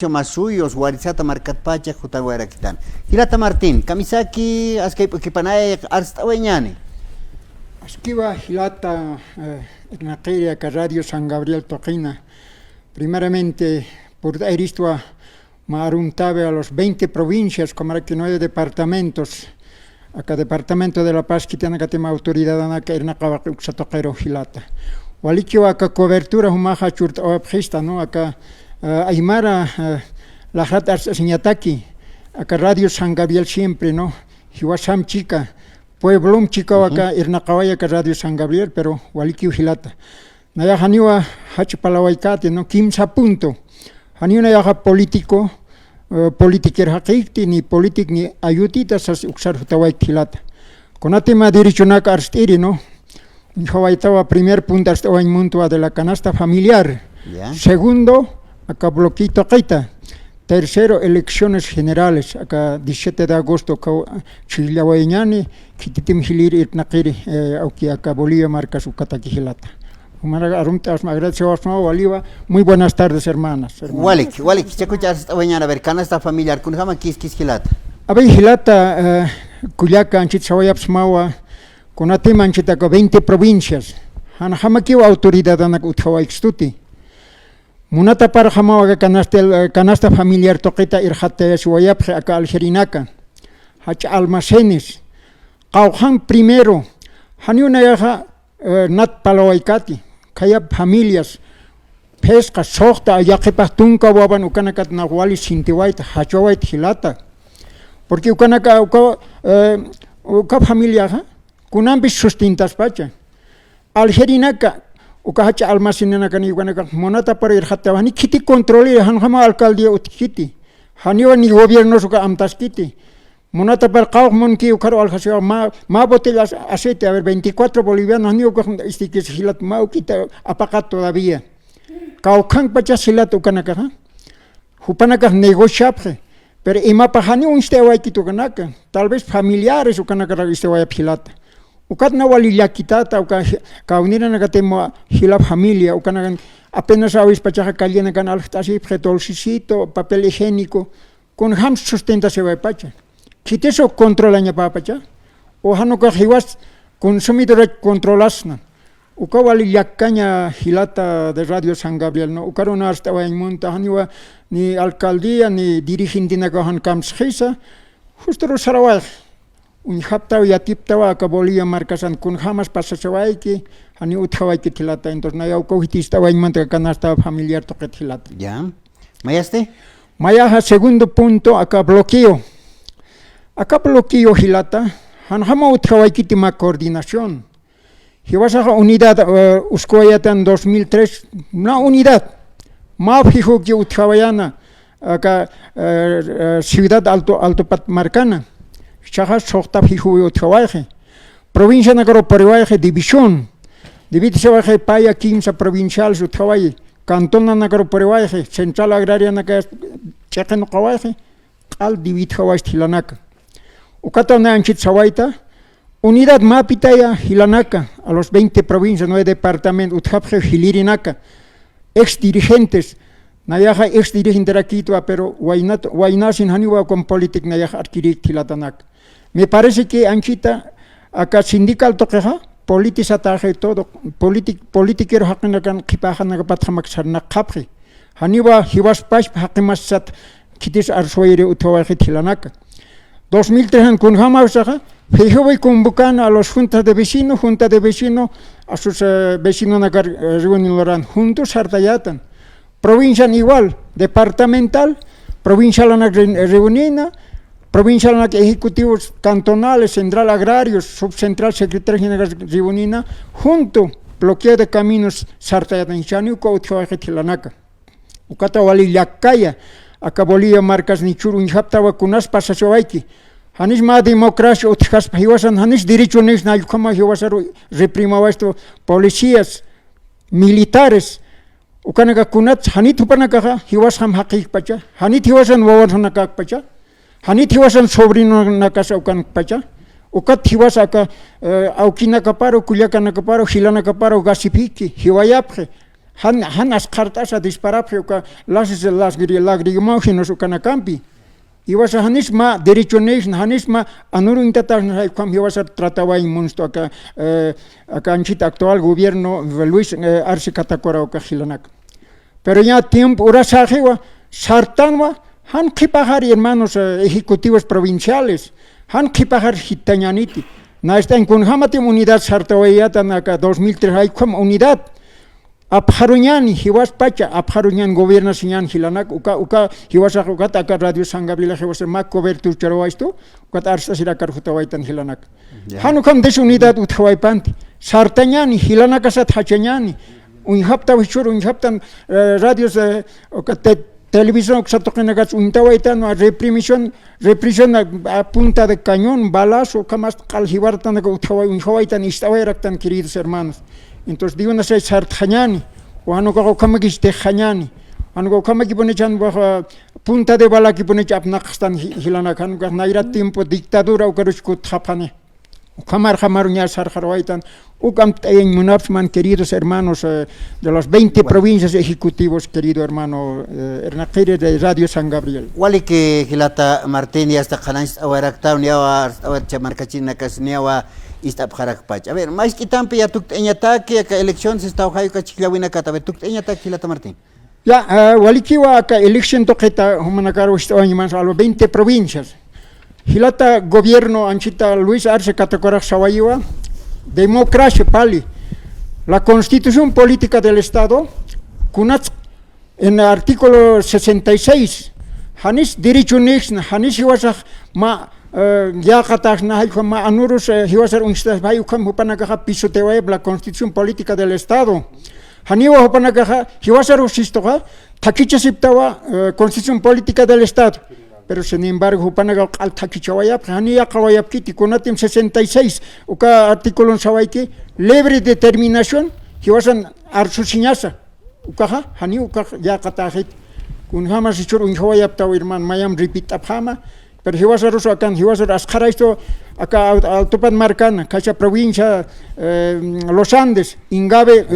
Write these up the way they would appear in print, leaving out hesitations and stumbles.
Masuyos, Warizata Marcatpacha, Jutaguaraquitan. Hilata Martín, Kamisaki, Askipanae, Arstaweñani. Esquiva Hilata en aquella que Radio San Gabriel Toquina. Primeramente, por Eristua, Maruntabe a los 20 provincias, como aquí 9 departamentos. Acá Departamento de la Paz, que tiene que tener autoridad en la que Ernacaba Uxatoquero Hilata. Walicho acá cobertura, Humaja Churt o Abgista, ¿no? Acá. Aymara, la Jata Señataki, acá Radio San Gabriel siempre, ¿no? Hiwasam chica, Pueblum chica acá, Irnacawaya acá Radio San Gabriel, pero Waliki Hilata. Naya Haniwa Hachpalawaikate, ¿no? Kimsa punto. Haniwa yaha político, politiker hakikti, ni politik ni ayutitas as uxar hutawai Hilata. Conatema dirichonak arstiri, ¿no? Hawaitawa primer punto hasta muntua de la canasta familiar. Yeah. Segundo, acá bloquito Qaita. Tercero, elecciones generales. Acá 17 de agosto, Chilahuayñani, Kititim Hilir Itnakiri, Auki acá Bolivia marca su Cataquijilata. Muy buenas tardes, hermanas. Walik, escuchas mañana, a ver, canasta familiar, con jama kis Hilata. A ver, Hilata, Cuyaca, Anchitzawayaps con Atima Anchitaca, 20 provincias. Hanahamakiwa autoridad Anak Uthawaixtuti. Munata para jamawa canasta familiar toqueta irjate suayapje acá algerinaka. Hach almacenes. Kauhan primero. Haniuna yaja nat paloaikati. Kaya familias. Pesca, sohta, ayakepatunka waban ukanakat nahuali sintiwaita, hachawait hilata. Porque ukanaka uka familia kunambis sustintas pacha. Algerinaka. Ukahacha almacenena kani wanaka monata para ir hatta ni kiti controle hanjama alcaldía utkiti haniwa ni gobierno suka amtaskiti monata para qaumon ki ukaro alhasio ma botellas aceite a ver 24 bolivianos ni ukon istikis hilat ma ukita apakat todavía kaukan pacha silat ukanaka hupanaka negociapre pero ima pahani unstewai kitukanaka tal vez familiares ukanaka istewai pilata ukat na wali yakitata uka kaunira na katemo hilap familia ukana apenas awis pachaja caliena kan alftasi pretolsisito papel higiénico con ham sustenta se va pacha kiteso controlaña pacha o hano ka hiwas consumidor controlasna uka wali yakkaña hilata de Radio San Gabriel no ukarona hasta wa monta haniwa ni alcaldía ni dirigentina ka han kamskhisa justo sarawal un hapta ya tiptawa ka Bolivia marcasan kun jamás pasachawaiki ani uthawaiki tilata entonces naya ukojitista waimanta canasta familiar toquetilata. Ya. ¿Mayaste? Mayaja segundo punto acá bloqueo. Acá bloqueo hilata hanjama uthawaiki tima coordinación. Hiwasaja unidad uskoyatan 2003 una unidad. Ma fijo que uthawayana acá ciudad Alto Patmarcana. Chajas sohta fijo trabaje. Provincia Nagaro Paraguay división. Divide paya 15 provincial su trabajo. Cantón Nagaro Paraguay central agraria Naga Chequen Kawaje. Al divide Hawaii Hilanaka. Ukatana Anchit Sawaita. Unidad Mapitaya Hilanaka. A los 20 provincias, 9 departamentos. Uthapje Hilinaka. Ex dirigentes. Nayaja ex dirigente Rakitua, pero Wainasin Haniwa con politic Nayaja adquirir Hilatanak. Me parece que Anchita, acá sindical toqueja, politizataje todo, politiquero hakenakan kipahan patamaxarnak kapri. Haniwa hiwas pach hakemasat kitis arsoire utoaje tilanaka. 2003 con Hamasaja, Fejoy convocan a los junta de vecinos, a sus vecinos nagar reunión juntos hartayatan. Provincia igual, departamental, provincial reunida, provincial ejecutivos cantonales, central agrarios, subcentral secretario general reunida, junto bloqueo de caminos sartayatan chanuco utjoajetilanaka. Ukata wali yakaya, acá Bolivia marcas ni churu inhapta vacunas pasachoaiki. Hanis ma democracia utjas hiwasan hanis derecho nes na yukama hiwasaru reprimaba esto policías militares. Ukanaga kunat hanit hupanaka hiwas ham haqik pacha hanit hiwasan wawan nakak pacha hanit hiwasan sobrino nakas ukan pacha ukat hiwas aka aukina kaparo kulyaka nakaparo hilana kaparo gasipiki hiwayapre han ascartas a disparar porque las lagrimógenos ucanacampi. Y vas a hanisma derecho nation hanisma anuru internacional como vas a tratar ahí monstruo acá anchita actual gobierno Luis Arce Catacora o Cajilanak. Pero ya tiempo ahora sajewa sartanwa han kipajar hermanos ejecutivos provinciales han kipajar hitañaniti. Na está en Kunhamati unidad sartawaya tan acá 2003 hay como unidad. Apharuñani hiwas pacha apharuñan gobierno siñan hilanak uka hiwas akata ka radio Sangabila hiwas mak cobertura charwaisto uka arsa sira karhutawaitan hilanak hanukam desunidad uthawaipanti sartañani hilanak asat hachañani unhapta wichur unhaptan radios uka televisión xatoqenagas untawaitan represión a punta de cañón balazo kamas qalhibartan uthawai unhawaitan istawairaktan queridos hermanos. Entonces digo no sé sarthañani o anugo kamagis de hañani anugo kamagi ponechan bajo punta de bala que ponech apnaqstan hilanakan naira tiempo dictadura o karushku thapane kamar hamaruña sarharwaitan ukam en munafman queridos hermanos de los 20 provincias ejecutivos querido hermano Ernaqire de Radio San Gabriel wali que hilata Martín ya hasta khanas awarakta niawa chamarkachina kasniawa istap harak pach. A ver, más quitampe ya tucteñata que acá elección se está ojando cachiclawina cata, ver tucteñata Hilata Martín. Ya, walikiwa acá elección toqueta humanacaro estaban más a los 20 provincias. Hilata gobierno anchita Luis Arce Catacora Sawayiwa, democracia pali. La constitución política del Estado, kunats en el artículo 66, hanis derecho nixna, hanis hiwasach ma ya katas na hay como anurus hiwasar unstas bayu como hupanaga piso te la constitución política del Estado. Haniwa hupanaga hiwasar usistoga takicha siptawa constitución política del Estado. Pero sin embargo hupanaga al takicha wayap hania kawayap kiti konatim 66 uka artículo sawaiki libre determinación hiwasan arsusiñasa ukaha hani uka ya katahit kun hama sichur unhawayap taw irman mayam repeat apama. Pero hiwasar ruso akan hiwasar askhara esto acá autopan marcan cacha provincia Los Andes ingabe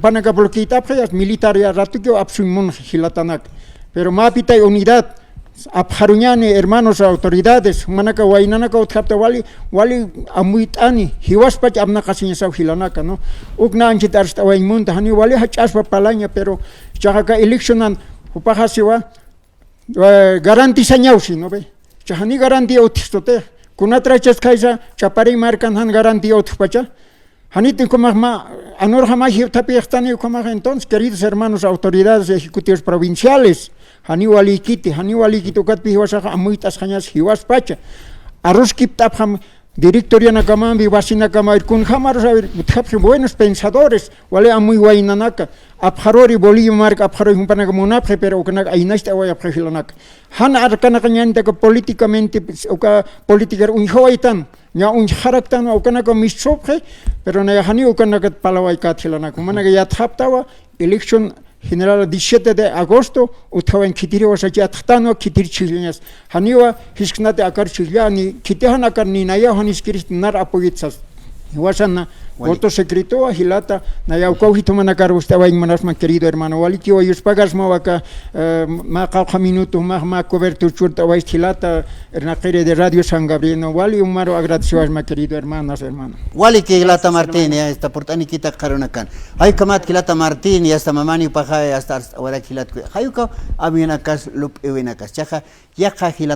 panaga bloqueita apjas militaria ratukio absumun hilatanak pero mapita unidad apharuñani hermanos autoridades manaka wainanaka uthapta wali amuitani hiwaspach abnaqasiña saw hilanaka no ukna anchitar stawaimunta hani wali hachaspa palaña pero chahaka electionan upahasiwa garantizañausi no ve Chahani garantía utistote, kunatra chescaisa, chapari marcan han garantía utpacha. Haniti como anor jamás tapiestani como entonces, queridos hermanos autoridades ejecutivos provinciales, Haniwali Kiti, Katpi Hiwasaja, Amuitas Hañas Hiwaspacha, Aruskip Tapham, directoria Nakamambi, Vasina Kamar, kun Hamar, buenos pensadores, Wale Amuy Wainanaka, Abharori Bolivia marca Abharoi Humpanamunapre, pero Ainaista Waya Prehilanak. Han Arkanakanyanta políticamente, política Unhoaitan, ya un Haraktan, Okanaka Mistropre, pero Nayahani Ukanakat Palawaikat Hilanak, Managayat Haptawa, election general 17 de agosto, Utavan Kitiri was a Jatano, Kitir Chilinas, Haniwa, Hisknate Akar Chiliani, Kitahanakar Ninaya, Haniskiris Nar Apoitsas. Wasana, voto secreto, Hilata, Nayauko Manacar, estaba en Manasma, querido hermano, Waliki, o Yuspagas Mawaka, Maca minuto, Mahma cobertura churta, Hilata, Ernaqere de Radio San Gabriel, Wali, Umaro, agradeció a mi querido hermanos, hermano. Wali que Hilata Martín, ya está por Taniquita Caronacan. Hay Kamat Hilata Martín, y hasta Mamani Paja, hasta ahora Hilat, Hayuka, Abianakas, Lup Evenakas, Chaja, Yaja Hilata.